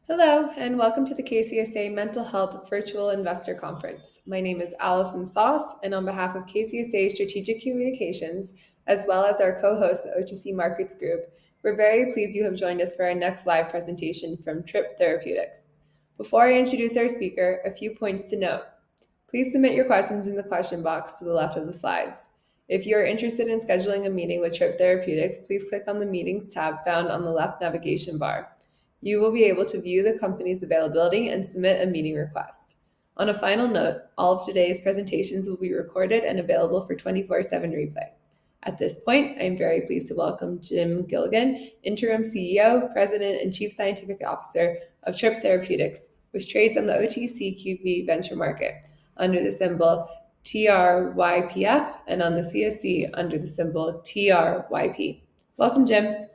Hello, and welcome to the KCSA Mental Health Virtual Investor Conference. My name is Allison Sauce, and on behalf of KCSA Strategic Communications, as well as our co-host, the OTC Markets Group, we're very pleased you have joined us for our next live presentation from Tryp Therapeutics. Before I introduce our speaker, a few points to note. Please submit your questions in the question box to the left of the slides. If you are interested in scheduling a meeting with Tryp Therapeutics, please click on the Meetings tab found on the left navigation bar. You will be able to view the company's availability and submit a meeting request. On a final note, all of today's presentations will be recorded and available for 24/7 replay. At this point, I am very pleased to welcome Jim Gilligan, Interim CEO, President, and Chief Scientific Officer of Tryp Therapeutics, which trades on the OTCQB venture market under the symbol TRYPF and on the CSE under the symbol TRYP. Welcome, Jim.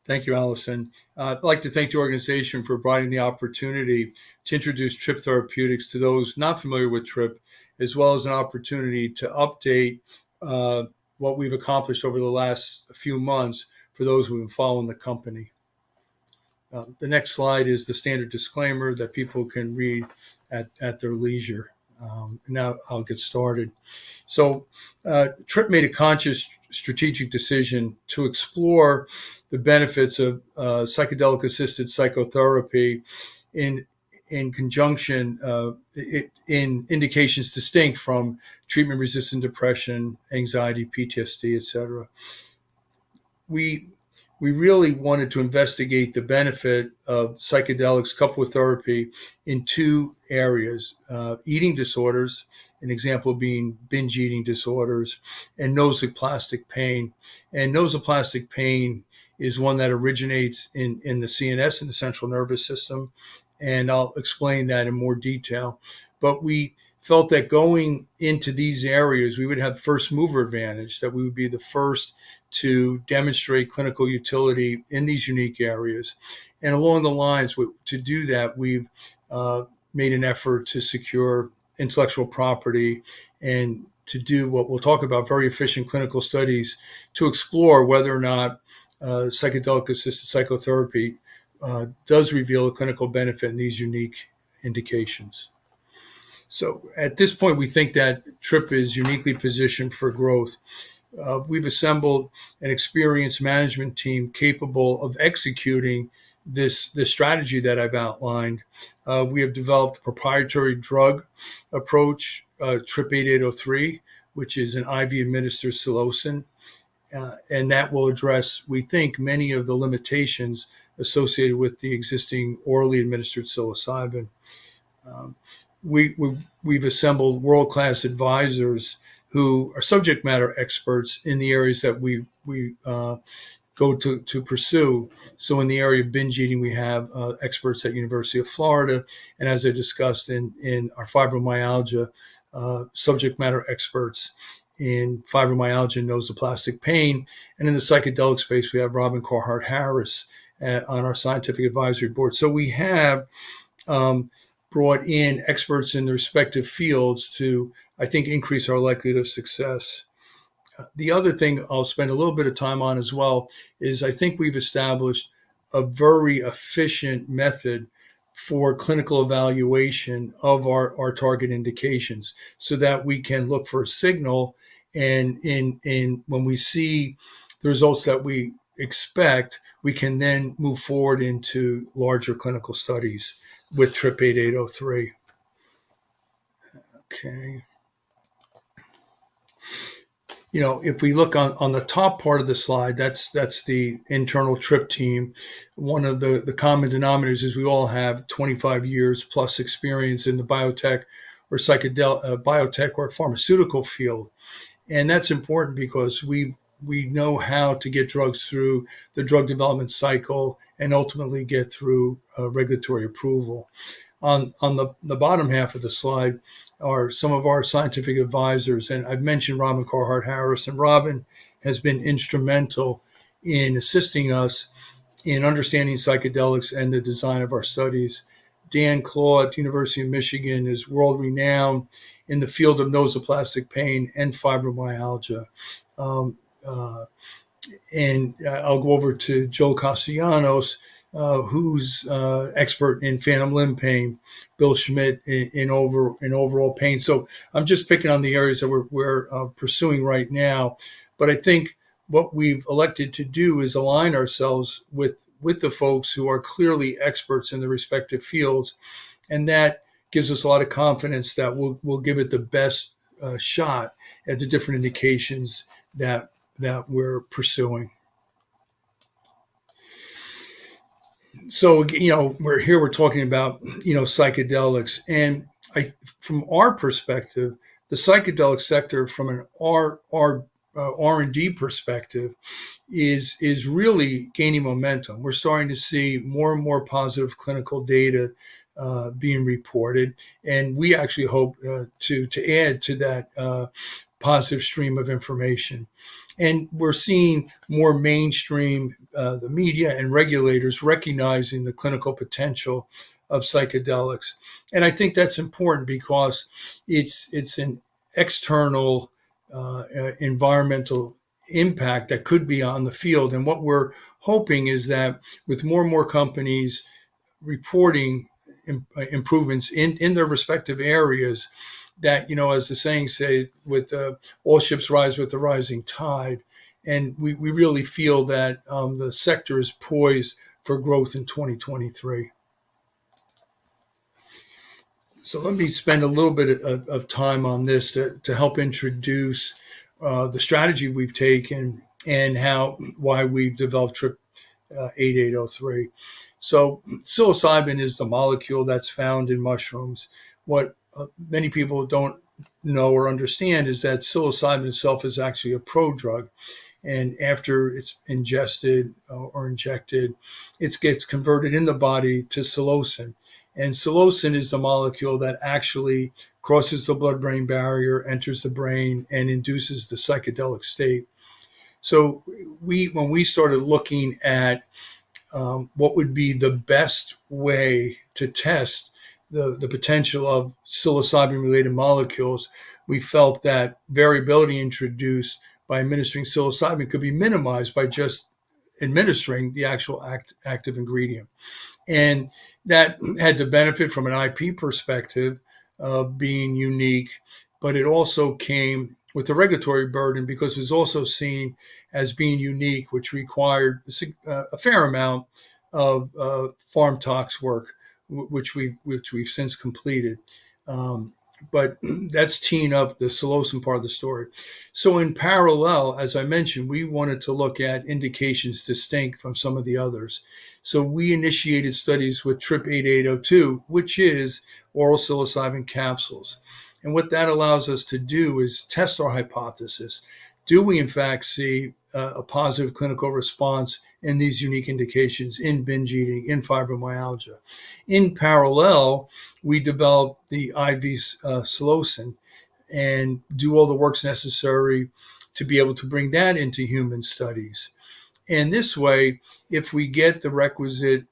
Thank you, Allison. I'd like to thank the organization for providing the opportunity to introduce Tryp Therapeutics to those not familiar with Tryp, as well as an opportunity to update what we've accomplished over the last few months for those who have been following the company. The next slide is the standard disclaimer that people can read at their leisure. Now I'll get started. So Tryp made a conscious strategic decision to explore the benefits of psychedelic-assisted psychotherapy in conjunction in indications distinct from treatment-resistant depression, anxiety, PTSD, etc. We really wanted to investigate the benefit of psychedelics coupled with therapy in two areas, eating disorders, an example being binge eating disorders, and nosoplastic pain. And nosoplastic pain is one that originates in the CNS, in the central nervous system, and I'll explain that in more detail. But we felt that going into these areas, we would have first mover advantage, that we would be the first to demonstrate clinical utility in these unique areas. And along the lines, to do that, we've made an effort to secure intellectual property and to do what we'll talk about, very efficient clinical studies to explore whether or not psychedelic-assisted psychotherapy does reveal a clinical benefit in these unique indications. So at this point, we think that Tryp is uniquely positioned for growth. We've assembled an experienced management team capable of executing this strategy that I've outlined. We have developed a proprietary drug approach, Tryp 8803, which is an IV administered psilocin, and that will address, we think, many of the limitations associated with the existing orally administered psilocybin. We've assembled world-class advisors who are subject matter experts in the areas that we go to pursue. So in the area of binge eating, we have experts at University of Florida, and as I discussed in our fibromyalgia, subject matter experts in fibromyalgia and nosoplastic pain. And in the psychedelic space, we have Robin Carhart-Harris on our scientific advisory board. So we have brought in experts in their respective fields to, I think, increase our likelihood of success. The other thing I'll spend a little bit of time on as well is I think we've established a very efficient method for clinical evaluation of our target indications so that we can look for a signal, and when we see the results that we expect, we can then move forward into larger clinical studies with Tryp 8803. Okay. You know, if we look on the top part of the slide, that's the internal Tryp team. One of the common denominators is we all have 25 years plus experience in the biotech or pharmaceutical field. And that's important because we know how to get drugs through the drug development cycle and ultimately get through regulatory approval. On the bottom half of the slide are some of our scientific advisors, and I've mentioned Robin Carhart-Harris, and Robin has been instrumental in assisting us in understanding psychedelics and the design of our studies. Dan Claw at the University of Michigan is world-renowned in the field of nosoplastic pain and fibromyalgia. And I'll go over to Joe Castellanos, who's expert in phantom limb pain, Bill Schmidt in overall pain. So I'm just picking on the areas that we're pursuing right now. But I think what we've elected to do is align ourselves with the folks who are clearly experts in the respective fields, and that gives us a lot of confidence that we'll give it the best shot at the different indications that we're pursuing. So we're talking about psychedelics, and from our perspective, the psychedelic sector from an R&D perspective is really gaining momentum. We're starting to see more and more positive clinical data being reported, and we actually hope to add to that positive stream of information. And we're seeing more mainstream, the media and regulators recognizing the clinical potential of psychedelics. And I think that's important because it's an external environmental impact that could be on the field. And what we're hoping is that with more and more companies reporting improvements in their respective areas, that, as the saying say, with all ships rise with the rising tide. And we really feel that the sector is poised for growth in 2023. So let me spend a little bit of time on this to help introduce the strategy we've taken and why we've developed Tryp 8803. So psilocybin is the molecule that's found in mushrooms. What many people don't know or understand is that psilocybin itself is actually a prodrug. And after it's ingested or injected, it gets converted in the body to psilocin. And psilocin is the molecule that actually crosses the blood-brain barrier, enters the brain, and induces the psychedelic state. So when we started looking at what would be the best way to test the potential of psilocybin-related molecules, we felt that variability introduced by administering psilocybin could be minimized by just administering the actual active ingredient. And that had the benefit from an IP perspective of being unique, but it also came with the regulatory burden because it was also seen as being unique, which required a fair amount of farm tox work, which we've since completed. But that's teeing up the psilocin part of the story. So in parallel, as I mentioned, we wanted to look at indications distinct from some of the others. So we initiated studies with Tryp 8802, which is oral psilocybin capsules. And what that allows us to do is test our hypothesis. Do we in fact see a positive clinical response in these unique indications in binge eating, in fibromyalgia? In parallel, we developed the IV psilocin and do all the works necessary to be able to bring that into human studies. And this way, if we get the requisite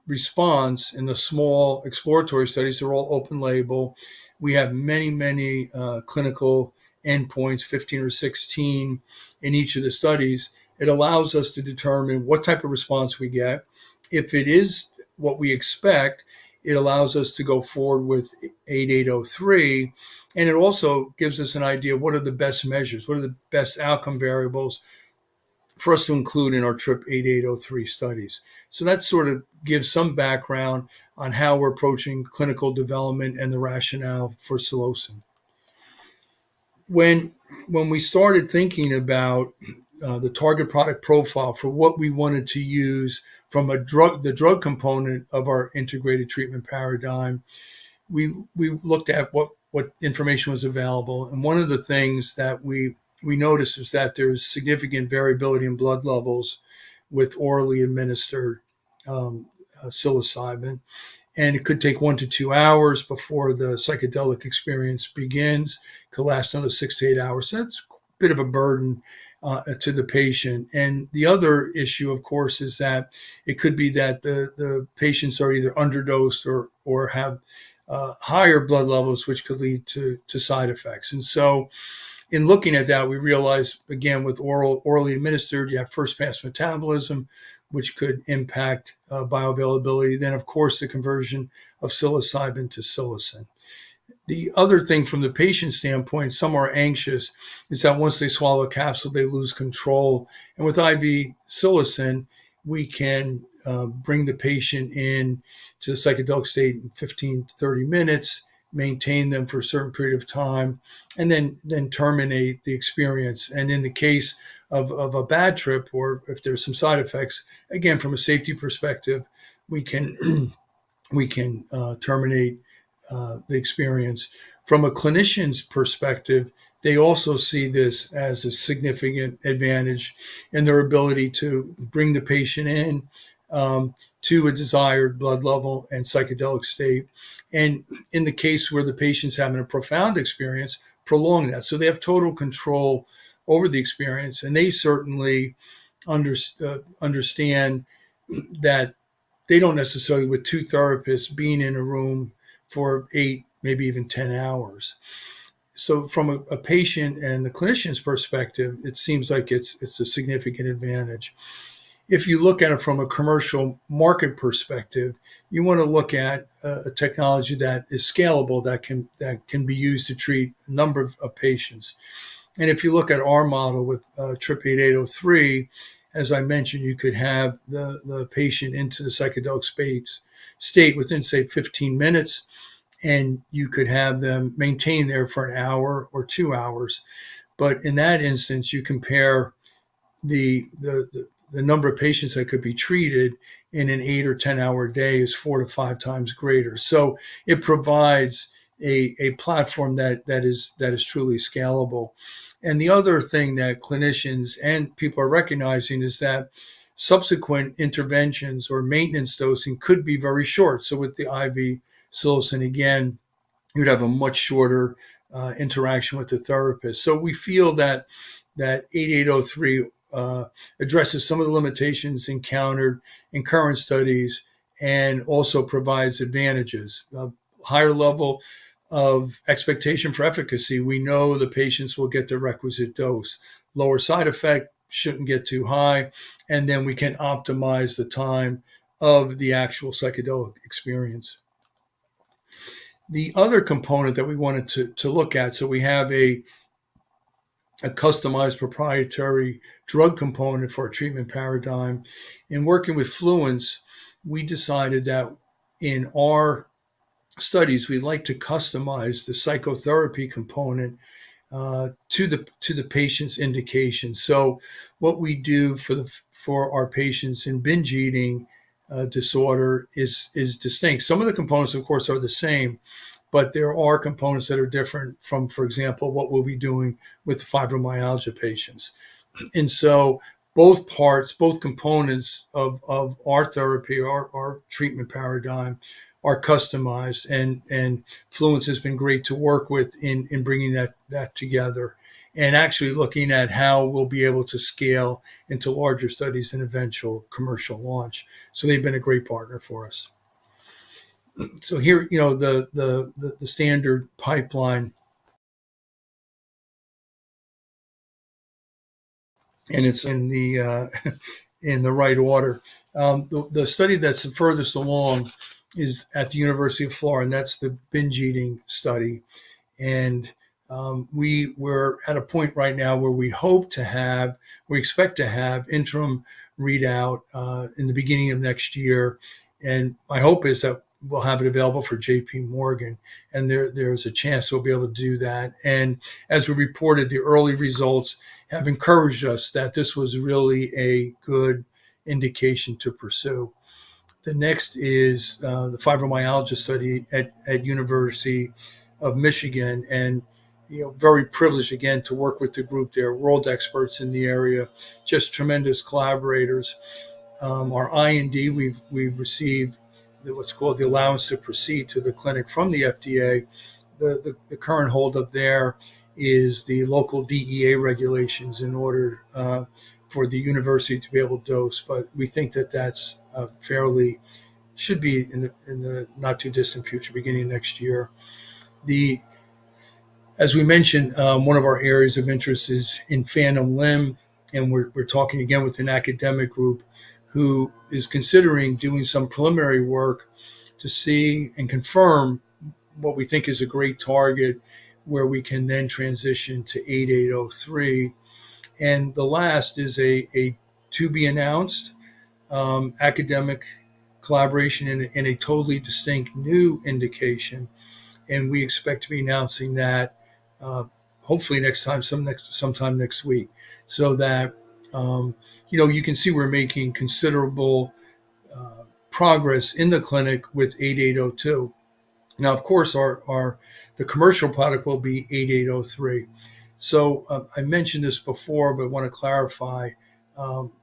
response in the small exploratory studies, they're all open label. We have many clinical endpoints, 15 or 16 in each of the studies. It allows us to determine what type of response we get. If it is what we expect, it allows us to go forward with 8803. And it also gives us an idea of what are the best measures, what are the best outcome variables for us to include in our Tryp 8803 studies. So that sort of gives some background on how we're approaching clinical development and the rationale for psilocin. When we started thinking about the target product profile for what we wanted to use from the drug component of our integrated treatment paradigm, we looked at what information was available. And one of the things that we noticed is that there's significant variability in blood levels with orally administered psilocybin. And it could take 1 to 2 hours before the psychedelic experience begins. It could last another 6 to 8 hours. So that's a bit of a burden to the patient. And the other issue, of course, is that it could be that the patients are either underdosed or have higher blood levels, which could lead to side effects. And so in looking at that, we realized, again, with orally administered, you have first pass metabolism, which could impact bioavailability. Then, of course, the conversion of psilocybin to psilocin. The other thing from the patient standpoint, some are anxious, is that once they swallow a capsule, they lose control. And with IV psilocin, we can bring the patient in to the psychedelic state in 15 to 30 minutes, maintain them for a certain period of time, and then terminate the experience. And in the case of a bad trip, or if there's some side effects, again, from a safety perspective, we can terminate the experience. From a clinician's perspective, they also see this as a significant advantage in their ability to bring the patient in to a desired blood level and psychedelic state. And in the case where the patient's having a profound experience, prolong that. So they have total control over the experience. And they certainly understand that they don't necessarily, with two therapists being in a room for 8, maybe even 10 hours. So from a patient and the clinician's perspective, it seems like it's a significant advantage. If you look at it from a commercial market perspective, you want to look at a technology that is scalable, that can be used to treat a number of patients. And if you look at our model with Tryp 8803, as I mentioned, you could have the patient into the psychedelic state within, say, 15 minutes, and you could have them maintain there for an hour or 2 hours. But in that instance, you compare the number of patients that could be treated in an 8 or 10 hour day is 4 to 5 times greater. So it provides a platform that is truly scalable. And the other thing that clinicians and people are recognizing is that subsequent interventions or maintenance dosing could be very short. So with the IV psilocin, again, you'd have a much shorter interaction with the therapist. So we feel that 8803 addresses some of the limitations encountered in current studies and also provides advantages. A higher level of expectation for efficacy. We know the patients will get the requisite dose. Lower side effect, shouldn't get too high, and then we can optimize the time of the actual psychedelic experience. The other component that we wanted to look at, so we have a customized proprietary drug component for our treatment paradigm. In working with Fluence, we decided that in our studies, we like to customize the psychotherapy component to the patient's indication. So what we do for our patients in binge eating disorder is distinct. Some of the components, of course, are the same, but there are components that are different from, for example, what we'll be doing with fibromyalgia patients. And so both components of our therapy, our treatment paradigm, are customized, and Fluence has been great to work with in bringing that together, and actually looking at how we'll be able to scale into larger studies and eventual commercial launch. So they've been a great partner for us. So here, the standard pipeline, and it's in the right order. The study that's the furthest along is at the University of Florida, and that's the binge eating study. And we were at a point right now where we expect to have interim readout in the beginning of next year. And my hope is that we'll have it available for JP Morgan, and there's a chance we'll be able to do that. And as we reported, the early results have encouraged us that this was really a good indication to pursue. The next is the fibromyalgia study at University of Michigan, and very privileged again to work with the group there, world experts in the area, just tremendous collaborators. Our IND, we've received what's called the allowance to proceed to the clinic from the FDA. The current holdup there is the local DEA regulations in order for the university to be able to dose, but we think that that's should be in the not too distant future, beginning next year. As we mentioned, one of our areas of interest is in phantom limb, and we're talking again with an academic group who is considering doing some preliminary work to see and confirm what we think is a great target where we can then transition to 8803. And the last is a to be announced academic collaboration in a totally distinct new indication. And we expect to be announcing that hopefully sometime next week, so that you can see we're making considerable progress in the clinic with 8802. Now, of course, the commercial product will be 8803. So I mentioned this before, but I want to clarify.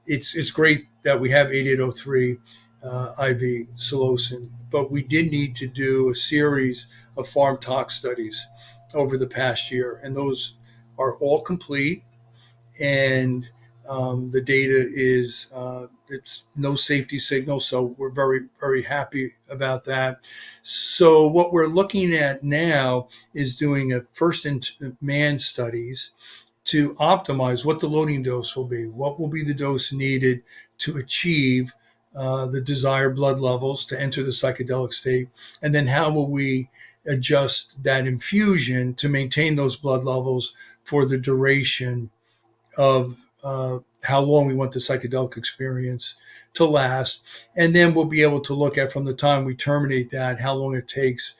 It's great that we have 8803 IV psilocin, but we did need to do a series of farm tox studies over the past year, and those are all complete. And the data is it's no safety signal, so we're very, very happy about that. So what we're looking at now is doing a first-in-man studies to optimize what the loading dose will be, what will be the dose needed to achieve the desired blood levels to enter the psychedelic state, and then how will we adjust that infusion to maintain those blood levels for the duration of how long we want the psychedelic experience to last. And then we'll be able to look at, from the time we terminate that, how long it takes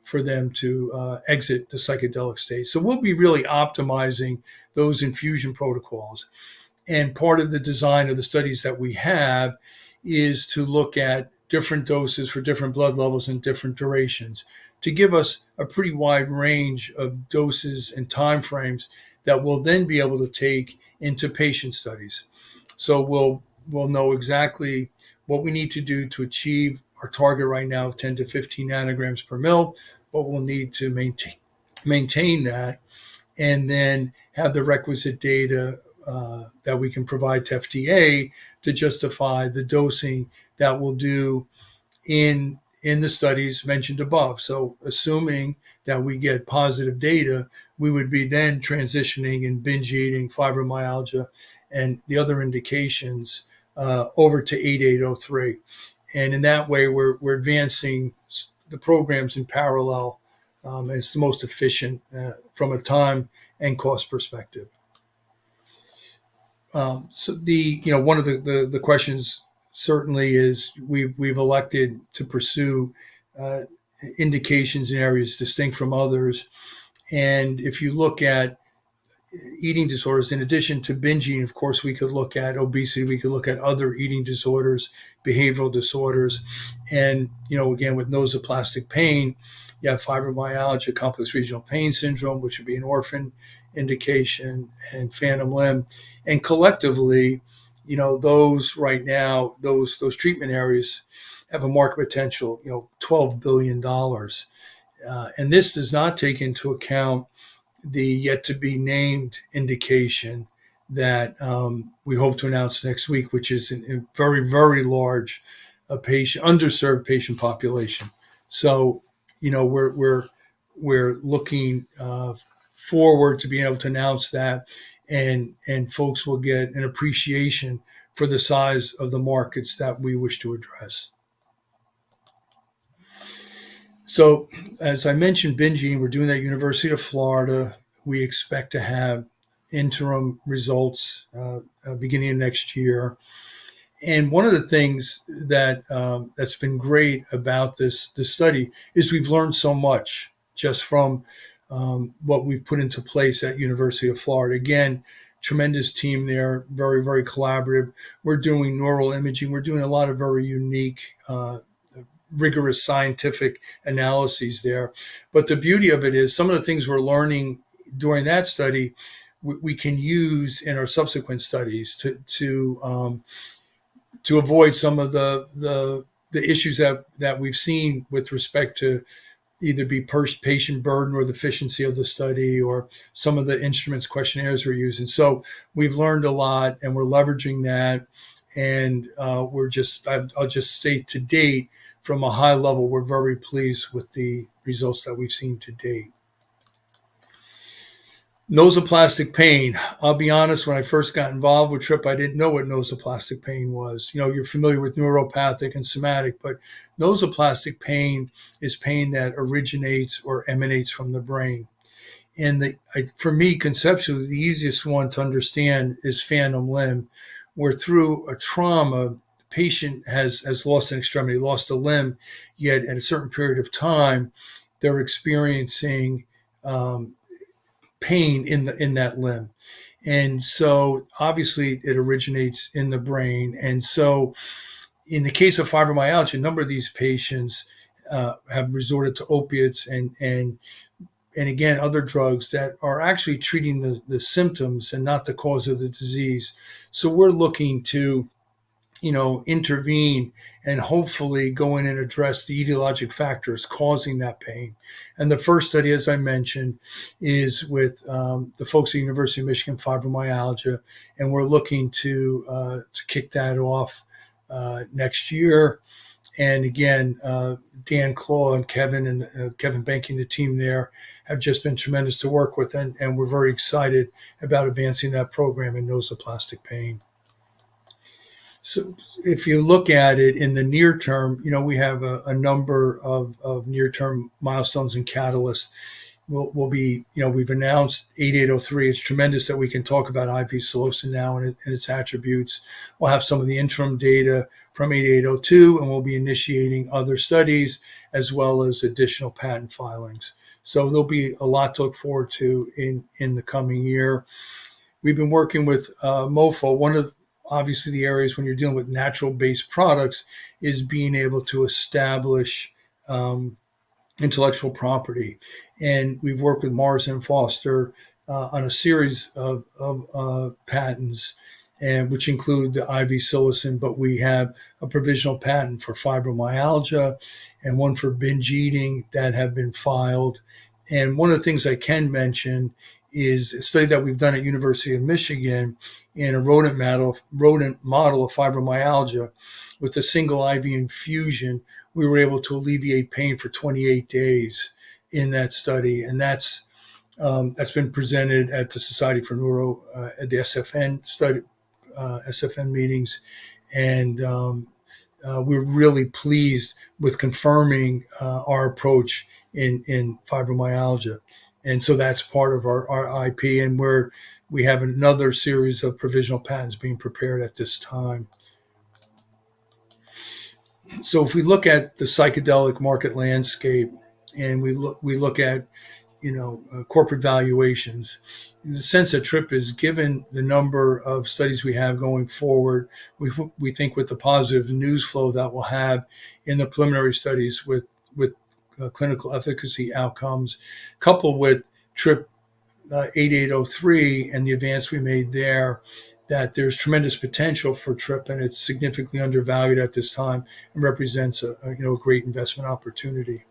for them to exit the psychedelic state. So we'll be really optimizing those infusion protocols. And part of the design of the studies that we have is to look at different doses for different blood levels and different durations to give us a pretty wide range of doses and timeframes that we'll then be able to take into patient studies. So we'll know exactly what we need to do to achieve our target right now of 10 to 15 nanograms per mil, but we'll need to maintain that, and then have the requisite data that we can provide to FDA to justify the dosing that we'll do in the studies mentioned above. So assuming that we get positive data, we would be then transitioning in binge eating, fibromyalgia, and the other indications over to 8803. And in that way, we're advancing the programs in parallel. It's the most efficient from a time and cost perspective. So one of the questions certainly is we've elected to pursue indications in areas distinct from others. And if you look at eating disorders, in addition to binge eating, of course, we could look at obesity, we could look at other eating disorders, behavioral disorders. And, again, with nosoplastic pain, you have fibromyalgia, complex regional pain syndrome, which would be an orphan indication, and phantom limb. And collectively, those right now, those treatment areas have a market potential, $12 billion. And this does not take into account the yet to be named indication that we hope to announce next week, which is a very, very large underserved patient population. So, we're looking forward to being able to announce that, and folks will get an appreciation for the size of the markets that we wish to address. So, as I mentioned, binge eating, we're doing that at University of Florida. We expect to have interim results beginning of next year. And one of the things that's been great about this study is we've learned so much just from what we've put into place at University of Florida. Again, tremendous team there, very, very collaborative. We're doing neural imaging. We're doing a lot of very unique rigorous scientific analyses there. But the beauty of it is some of the things we're learning during that study, we can use in our subsequent studies to avoid some of the issues that we've seen with respect to either be patient burden or the efficiency of the study or some of the instruments, questionnaires we're using. So we've learned a lot, and we're leveraging that. And I'll just state to date, from a high level, we're very pleased with the results that we've seen to date. Nosoplastic pain. I'll be honest, when I first got involved with TRYP, I didn't know what nosoplastic pain was. You're familiar with neuropathic and somatic, but nosoplastic pain is pain that originates or emanates from the brain. And for me, conceptually, the easiest one to understand is phantom limb, where through a trauma, the patient has lost an extremity, lost a limb, yet at a certain period of time, they're experiencing pain in that limb. And so obviously it originates in the brain. And so in the case of fibromyalgia, a number of these patients have resorted to opiates and again, other drugs that are actually treating the symptoms and not the cause of the disease. So we're looking to intervene and hopefully go in and address the etiologic factors causing that pain. And the first study, as I mentioned, is with the folks at the University of Michigan Fibromyalgia, and we're looking to kick that off next year. And again, Dan Claw and Kevin Banking, the team there, have just been tremendous to work with, and we're very excited about advancing that program in nosoplastic pain. So if you look at it in the near term, we have a number of near-term milestones and catalysts. We'll be, we've announced 8803. It's tremendous that we can talk about IV psilocin now and its attributes. We'll have some of the interim data from 8802, and we'll be initiating other studies as well as additional patent filings. So there'll be a lot to look forward to in the coming year. We've been working with MOFO. One of obviously the areas when you're dealing with natural-based products is being able to establish intellectual property. And we've worked with Morrison and Foster on a series of patents, and which include the IV psilocin, but we have a provisional patent for fibromyalgia and one for binge eating that have been filed. And one of the things I can mention is a study that we've done at University of Michigan in a rodent model of fibromyalgia. With a single IV infusion, we were able to alleviate pain for 28 days in that study, and that's been presented at the Society for Neuro at the SFN study, SFN meetings, and we're really pleased with confirming our approach in fibromyalgia. And so that's part of our IP, and we have another series of provisional patents being prepared at this time. So if we look at the psychedelic market landscape and we look at corporate valuations, the sense that TRYP is, given the number of studies we have going forward, we think with the positive news flow that we'll have in the preliminary studies with clinical efficacy outcomes, coupled with TRYP 8803 and the advance we made there, that there's tremendous potential for TRYP, and it's significantly undervalued at this time and represents a great investment opportunity.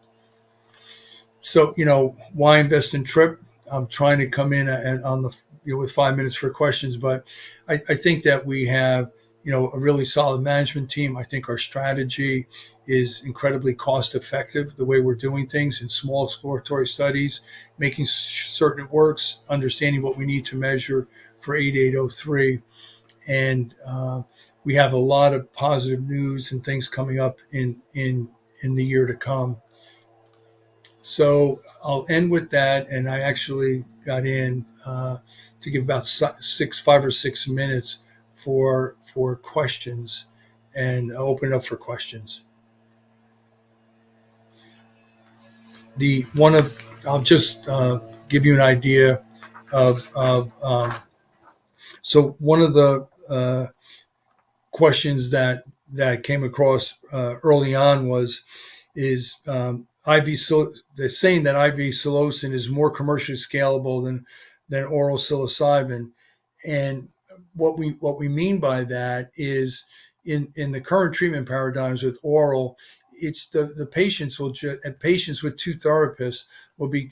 So, why invest in TRYP? I'm trying to come in on the with 5 minutes for questions, but I think that we have a really solid management team. I think our strategy is incredibly cost effective, the way we're doing things in small exploratory studies, making certain it works, understanding what we need to measure for 8803. And we have a lot of positive news and things coming up in the year to come. So I'll end with that. And I actually got in to give about 5 or 6 minutes for questions, and I'll open it up for questions. I'll just give you an idea of so one of the questions that came across early on is they're saying that IV psilocin is more commercially scalable than oral psilocybin, and what we mean by that is in the current treatment paradigms with oral, it's the patients patients with 2 therapists will be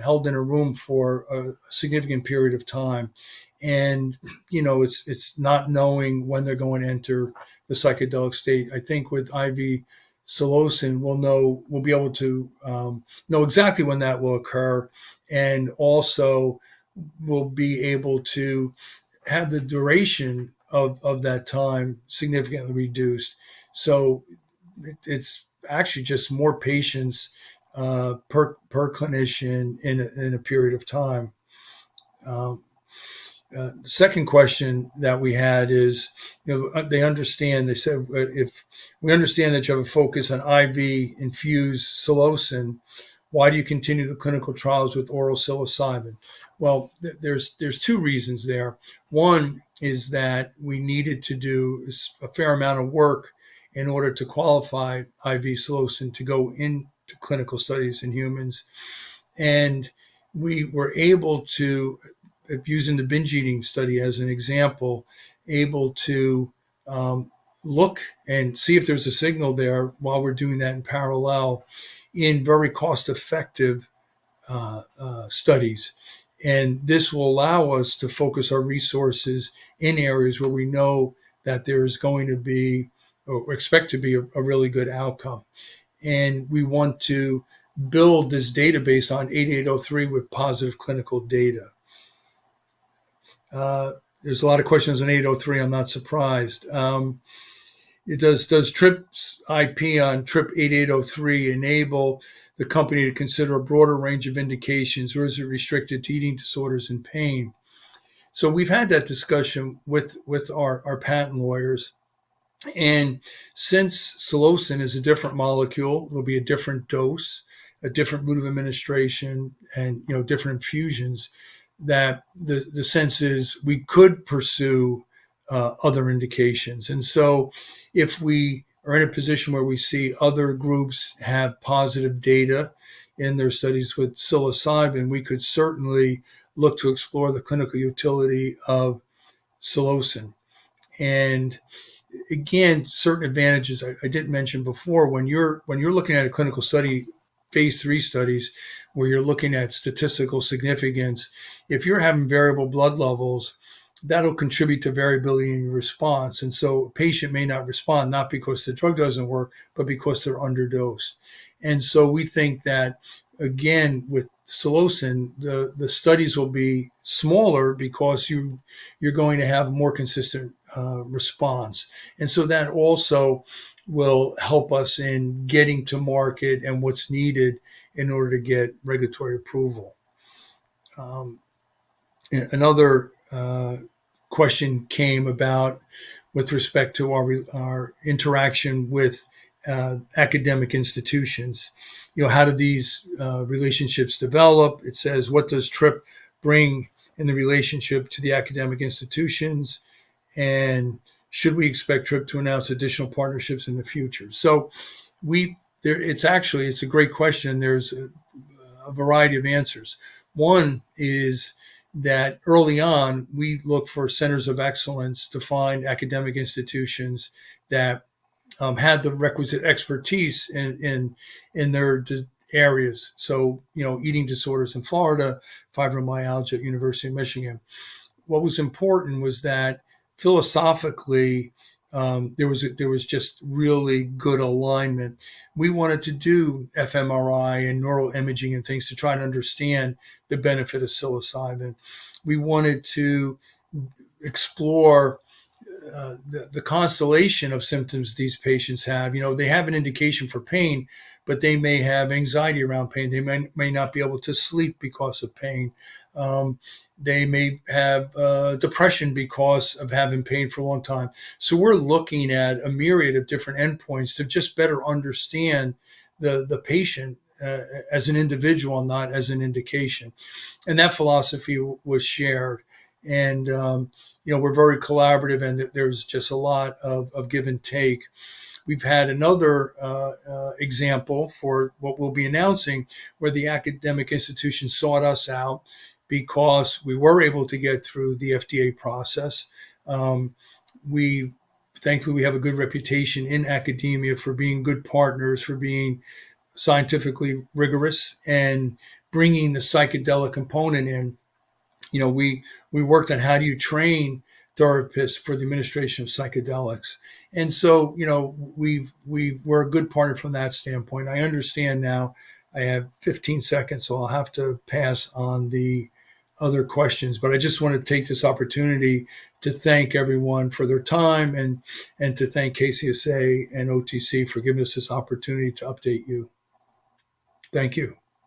held in a room for a significant period of time, and it's not knowing when they're going to enter the psychedelic state. I think with IV psilocin, we'll be able to know exactly when that will occur, and also we'll be able to have the duration of that time significantly reduced. So it's actually just more patients per clinician in a period of time. Um, the second question that we had is, they understand. They said, if we understand that you have a focus on IV infused psilocin, why do you continue the clinical trials with oral psilocybin? Well, there's two reasons there. One is that we needed to do a fair amount of work in order to qualify IV psilocin to go into clinical studies in humans, and we were able to, if using the binge eating study as an example, able to look and see if there's a signal there while we're doing that in parallel in very cost effective studies. And this will allow us to focus our resources in areas where we know that there's going to be or expect to be a really good outcome. And we want to build this database on 8803 with positive clinical data. There's a lot of questions on 803. I'm not surprised. Does Tryp's IP on Tryp 8803 enable the company to consider a broader range of indications, or is it restricted to eating disorders and pain? So we've had that discussion with our patent lawyers. And since psilocin is a different molecule, it'll be a different dose, a different route of administration, and different infusions, that the sense is we could pursue other indications. And so if we are in a position where we see other groups have positive data in their studies with psilocybin, we could certainly look to explore the clinical utility of psilocin. And again, certain advantages I didn't mention before. When you're looking at a clinical study, phase 3 studies, where you're looking at statistical significance, if you're having variable blood levels, that'll contribute to variability in your response. And so a patient may not respond, not because the drug doesn't work, but because they're underdosed. And so we think that, again, with psilocin, the studies will be smaller because you're going to have a more consistent response. And so that also will help us in getting to market and what's needed in order to get regulatory approval. Another question came about with respect to our interaction with academic institutions. How do these relationships develop? It says, what does Tryp bring in the relationship to the academic institutions? And should we expect Tryp to announce additional partnerships in the future? So it's a great question. There's a variety of answers. One is that early on, we look for centers of excellence to find academic institutions that had the requisite expertise in their areas. So, eating disorders in Florida, fibromyalgia at University of Michigan. What was important was that philosophically, there was just really good alignment. We wanted to do fMRI and neural imaging and things to try to understand the benefit of psilocybin. We wanted to explore the constellation of symptoms these patients have. They have an indication for pain, but they may have anxiety around pain. They may not be able to sleep because of pain. They may have depression because of having pain for a long time. So we're looking at a myriad of different endpoints to just better understand the patient as an individual, not as an indication. And that philosophy was shared. And, we're very collaborative, and there's just a lot of give and take. We've had another example for what we'll be announcing, where the academic institution sought us out because we were able to get through the FDA process. Thankfully, we have a good reputation in academia for being good partners, for being scientifically rigorous, and bringing the psychedelic component in. We worked on how do you train therapist for the administration of psychedelics. And so, we're a good partner from that standpoint. I understand now I have 15 seconds, so I'll have to pass on the other questions. But I just want to take this opportunity to thank everyone for their time and to thank KCSA and OTC for giving us this opportunity to update you. Thank you.